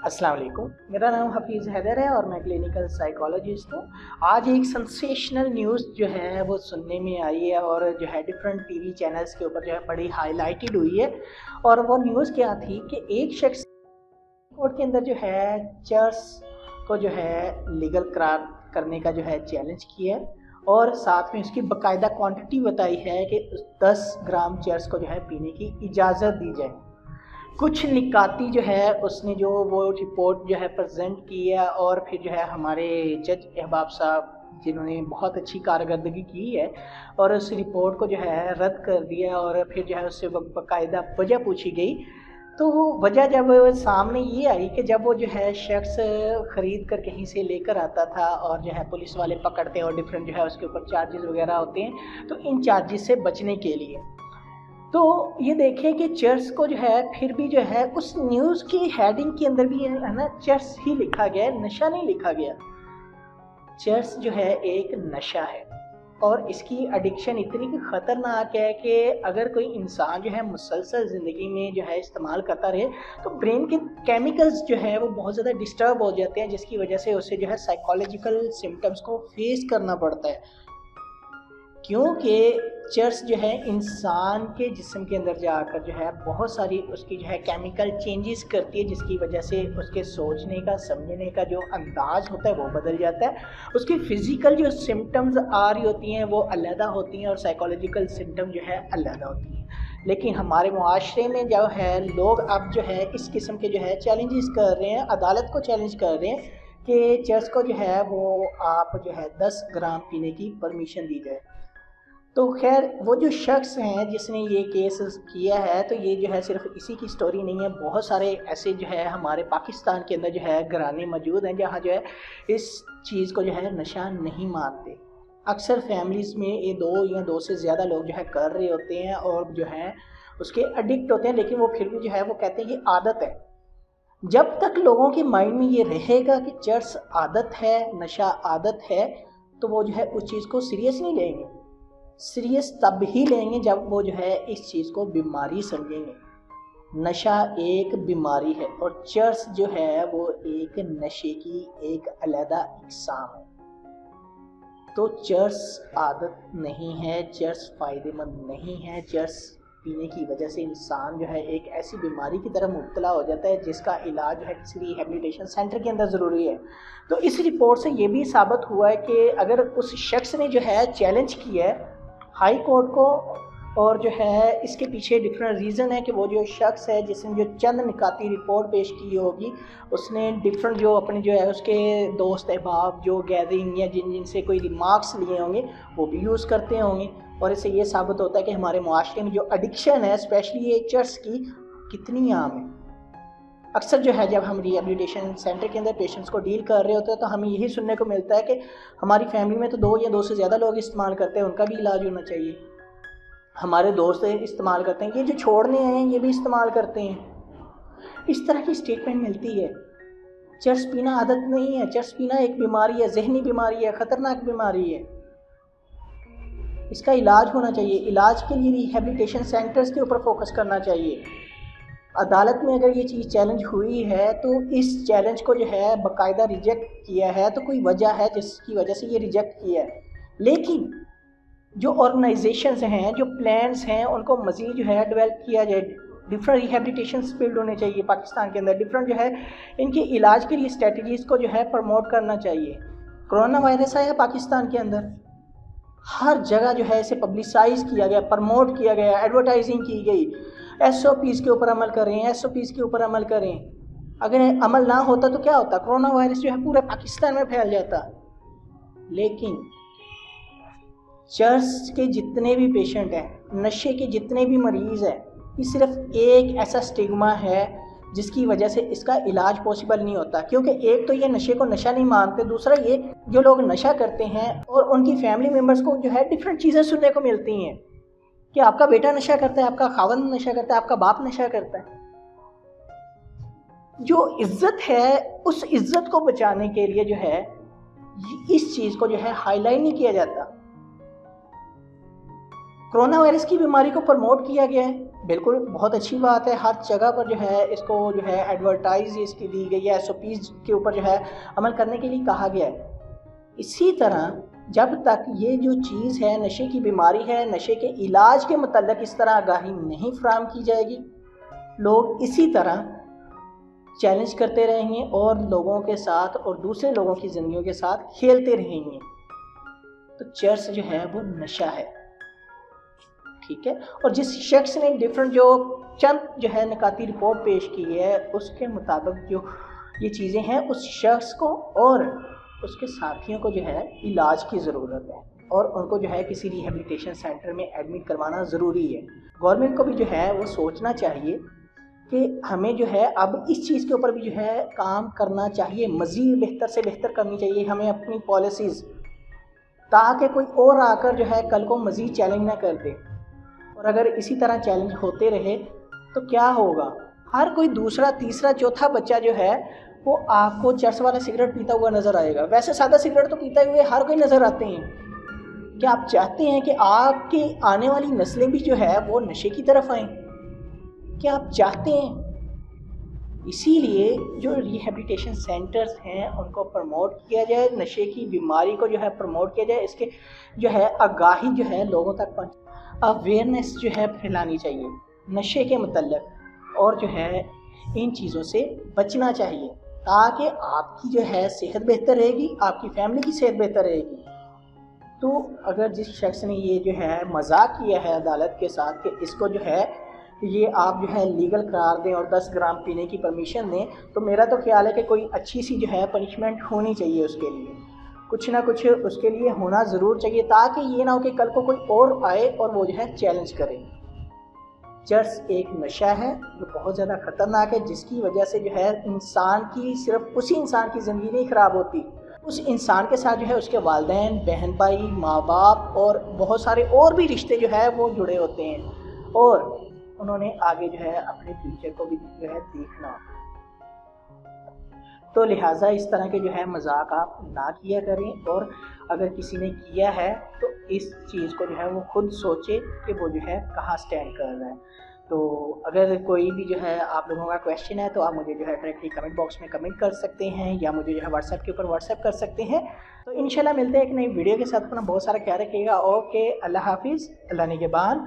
अस्सलाम वालेकुम, मेरा नाम हफीज़ हैदर है और मैं क्लिनिकल साइकोलॉजिस्ट हूँ। आज एक सेंसेशनल न्यूज़ जो है वो सुनने में आई है और जो है डिफरेंट टीवी चैनल्स के ऊपर जो है बड़ी हाईलाइटेड हुई है। और वो न्यूज़ क्या थी कि एक शख्स कोर्ट के अंदर जो है चर्च को जो है लीगल करार करने का जो है चैलेंज किया है और साथ में उसकी बाकायदा क्वांटिटी बताई है कि 10 ग्राम चर्च को जो है पीने की इजाज़त दी जाए। कुछ निकाती जो है उसने जो वो रिपोर्ट जो है प्रेजेंट की है और फिर जो है हमारे जज अहबाब साहब जिन्होंने बहुत अच्छी कारकर्दगी की है और उस रिपोर्ट को जो है रद्द कर दिया और फिर जो है उससे बाकायदा वजह पूछी गई। तो वो वजह जब सामने ये आई कि जब वो जो है शख्स ख़रीद कर कहीं से लेकर आता था और जो है पुलिस वाले पकड़ते हैं और डिफरेंट जो है उसके ऊपर चार्जेस वगैरह होते हैं, तो इन चार्जेस से बचने के लिए तो ये देखें कि चर्च को जो है फिर भी जो है उस न्यूज़ की हेडिंग के अंदर भी है ना चर्च ही लिखा गया है, नशा नहीं लिखा गया। चर्च जो है एक नशा है और इसकी एडिक्शन इतनी ख़तरनाक है कि अगर कोई इंसान जो है मुसलसल ज़िंदगी में जो है इस्तेमाल करता रहे तो ब्रेन के केमिकल्स जो है वो बहुत ज़्यादा डिस्टर्ब हो जाते हैं, जिसकी वजह से उसे जो है साइकोलॉजिकल सिम्टम्स को फेस करना पड़ता है। क्योंकि चर्च जो है इंसान के जिस्म के अंदर जाकर जो है बहुत सारी उसकी जो है केमिकल चेंजेस करती है, जिसकी वजह से उसके सोचने का समझने का जो अंदाज़ होता है वो बदल जाता है। उसकी फ़िज़िकल जो सिम्टम्स आ रही होती हैं वो अलग होती हैं और साइकोलॉजिकल सिम्टम जो है अलग होती हैं। लेकिन हमारे मुआशरे में जो है लोग अब जो है इस किस्म के जो है चैलेंजेस कर रहे हैं, अदालत को चैलेंज कर रहे हैं कि चर्च को जो है वो आप जो है 10 ग्राम पीने की परमिशन दी जाए। तो खैर वो जो शख्स हैं जिसने ये केस किया है तो ये जो है सिर्फ इसी की स्टोरी नहीं है, बहुत सारे ऐसे जो है हमारे पाकिस्तान के अंदर जो है घराने मौजूद हैं जहाँ जो है इस चीज़ को जो है नशा नहीं मानते। अक्सर फैमिलीज़ में ये 2 या 2 से ज़्यादा लोग जो है कर रहे होते हैं और जो है उसके एडिक्ट होते हैं, लेकिन वो फिर भी जो है वो कहते हैं कि आदत है। जब तक लोगों के माइंड में ये रहेगा कि चर्च आदत है, नशा आदत है, तो वो जो है उस चीज़ को सीरियस नहीं लेंगे। सीरियस तब ही लेंगे जब वो जो है इस चीज़ को बीमारी समझेंगे। नशा एक बीमारी है और चर्च जो है वो एक नशे की एक अलग इकसाम है। तो चर्च आदत नहीं है, चर्च फ़ायदेमंद नहीं है। चर्च पीने की वजह से इंसान जो है एक ऐसी बीमारी की तरह मुब्तला हो जाता है जिसका इलाज जो है किसी रिहेबिलिटेशन सेंटर के अंदर ज़रूरी है। तो इस रिपोर्ट से ये भी साबित हुआ है कि अगर उस शख्स ने जो है चैलेंज किया है हाई कोर्ट को और जो है इसके पीछे डिफरेंट रीज़न है कि वो जो शख्स है जिसने जो चंद निकाती रिपोर्ट पेश की होगी उसने डिफरेंट जो अपने जो है उसके दोस्त अहबाब जो गैदरिंग या जिनसे कोई रिमार्क्स लिए होंगे वो भी यूज़ करते होंगे और इससे ये साबित होता है कि हमारे मुआशरे में जो एडिक्शन है स्पेशली ये चर्च की कितनी आम है। अक्सर जो है जब हम रिहेबिलिटेशन सेंटर के अंदर पेशेंट्स को डील कर रहे होते हैं तो हमें यही सुनने को मिलता है कि हमारी फैमिली में तो 2 या 2 से ज़्यादा लोग इस्तेमाल करते हैं, उनका भी इलाज होना चाहिए। हमारे दोस्त इस्तेमाल करते हैं, ये जो छोड़ने आए हैं ये भी इस्तेमाल करते हैं। इस तरह की स्टेटमेंट मिलती है। चर्च पीना आदत नहीं है, चर्च पीना एक बीमारी है, जहनी बीमारी है, ख़तरनाक बीमारी है। इसका इलाज होना चाहिए। इलाज के लिए रिहेबिलिटेशन सेंटर्स के ऊपर फोकस करना चाहिए। अदालत में अगर ये चीज़ चैलेंज हुई है तो इस चैलेंज को जो है बाकायदा रिजेक्ट किया है, तो कोई वजह है जिसकी वजह से ये रिजेक्ट किया है। लेकिन जो ऑर्गेनाइजेशंस हैं, जो प्लान्स हैं, उनको मज़ीद जो है डेवलप किया जाए। डिफरेंट रिहेबिलिटेशन बिल्ड होने चाहिए पाकिस्तान के अंदर। डिफरेंट जो है इनके इलाज के लिए स्ट्रेटजीज़ को जो है प्रमोट करना चाहिए। कोरोना वायरस आया पाकिस्तान के अंदर, हर जगह जो है इसे पब्लिसाइज़ किया गया, प्रमोट किया गया, एडवर्टाइजिंग की गई। SOPs के ऊपर अमल करें, SOPs के ऊपर अमल करें। अगर अमल ना होता तो क्या होता, कोरोना वायरस जो है पूरे पाकिस्तान में फैल जाता। लेकिन चर्च के जितने भी पेशेंट हैं, नशे के जितने भी मरीज़ हैं, ये सिर्फ एक ऐसा स्टिग्मा है जिसकी वजह से इसका इलाज पॉसिबल नहीं होता। क्योंकि एक तो ये नशे को नशा नहीं मानते, दूसरा ये जो लोग नशा करते हैं और उनकी फैमिली मेम्बर्स को जो है डिफरेंट चीज़ें सुनने को मिलती हैं कि आपका बेटा नशा करता है, आपका खावंद नशा करता है, आपका बाप नशा करता है। जो इज्जत है उस इज्जत को बचाने के लिए जो है इस चीज़ को जो है हाईलाइट नहीं किया जाता। कोरोना वायरस की बीमारी को प्रमोट किया गया है, بالکل بہت اچھی بات ہے، ہر جگہ پر جو ہے اس کو جو ہے ایڈورٹائز اس کی دی گئی ہے، SOPs کے اوپر جو ہے عمل کرنے کے لیے کہا گیا ہے۔ اسی طرح جب تک یہ جو چیز ہے نشے کی بیماری ہے، نشے کے علاج کے متعلق اس طرح آگاہی نہیں فراہم کی جائے گی، لوگ اسی طرح چیلنج کرتے رہیں گے اور لوگوں کے ساتھ اور دوسرے لوگوں کی زندگیوں کے ساتھ کھیلتے رہیں گے، تو چرس جو ہے وہ نشہ ہے، ٹھیک ہے۔ اور جس شخص نے ڈیفرنٹ جو چند جو ہے نکاتی رپورٹ پیش کی ہے، اس کے مطابق جو یہ چیزیں ہیں، اس شخص کو اور اس کے ساتھیوں کو جو ہے علاج کی ضرورت ہے اور ان کو جو ہے کسی ریہیبلیٹیشن سینٹر میں ایڈمٹ کروانا ضروری ہے۔ گورنمنٹ کو بھی جو ہے وہ سوچنا چاہیے کہ ہمیں جو ہے اب اس چیز کے اوپر بھی جو ہے کام کرنا چاہیے، مزید بہتر سے بہتر کرنی چاہیے ہمیں اپنی پالیسیز، تاکہ کوئی اور آ کر جو ہے کل کو مزید چیلنج نہ کر دے۔ اور اگر اسی طرح چیلنج ہوتے رہے تو کیا ہوگا؟ ہر کوئی دوسرا تیسرا چوتھا بچہ جو ہے وہ آپ کو چرس والا سگریٹ پیتا ہوا نظر آئے گا۔ ویسے سادہ سگریٹ تو پیتے ہوئے ہر کوئی نظر آتے ہیں۔ کیا آپ چاہتے ہیں کہ آپ کی آنے والی نسلیں بھی جو ہے وہ نشے کی طرف آئیں؟ کیا آپ چاہتے ہیں؟ اسی لیے جو ریہیبلیٹیشن سینٹرز ہیں ان کو پروموٹ کیا جائے، نشے کی بیماری کو جو ہے پروموٹ کیا جائے، اس کے جو ہے آگاہی جو ہے لوگوں تک اویئرنیس جو ہے پھیلانی چاہیے نشے کے متعلق، اور جو ہے ان چیزوں سے بچنا چاہیے تاکہ آپ کی جو ہے صحت بہتر رہے گی، آپ کی فیملی کی صحت بہتر رہے گی۔ تو اگر جس شخص نے یہ جو ہے مذاق کیا ہے عدالت کے ساتھ کہ اس کو جو ہے یہ آپ جو ہے لیگل قرار دیں اور 10 گرام پینے کی پرمیشن دیں، تو میرا تو خیال ہے کہ کوئی اچھی سی جو ہے پنشمنٹ ہونی چاہیے اس کے لیے، کچھ نہ کچھ اس کے لیے ہونا ضرور چاہیے، تاکہ یہ نہ ہو کہ کل کو کوئی اور آئے اور وہ جو ہے چیلنج کرے۔ چرس ایک نشہ ہے جو بہت زیادہ خطرناک ہے، جس کی وجہ سے جو ہے انسان کی صرف اسی انسان کی زندگی نہیں خراب ہوتی، اس انسان کے ساتھ جو ہے اس کے والدین، بہن بھائی، ماں باپ اور بہت سارے اور بھی رشتے جو ہے وہ جڑے ہوتے ہیں، اور انہوں نے آگے جو ہے اپنے فیوچر کو بھی جو ہے دیکھنا۔ تو لہٰذا اس طرح کے جو ہے مذاق آپ نہ کیا کریں، اور اگر کسی نے کیا ہے تو اس چیز کو جو ہے وہ خود سوچے کہ وہ جو ہے کہاں سٹینڈ کر رہا ہے۔ تو اگر کوئی بھی جو ہے آپ لوگوں کا کویشچن ہے تو آپ مجھے جو ہے ڈائریکٹلی کمنٹ باکس میں کمنٹ کر سکتے ہیں، یا مجھے جو ہے واٹس ایپ کے اوپر واٹس ایپ کر سکتے ہیں۔ تو انشاءاللہ ملتے ہیں ایک نئی ویڈیو کے ساتھ، اپنا بہت سارا خیال رکھیے گا۔ اوکے، اللہ حافظ، اللہ نگہبان۔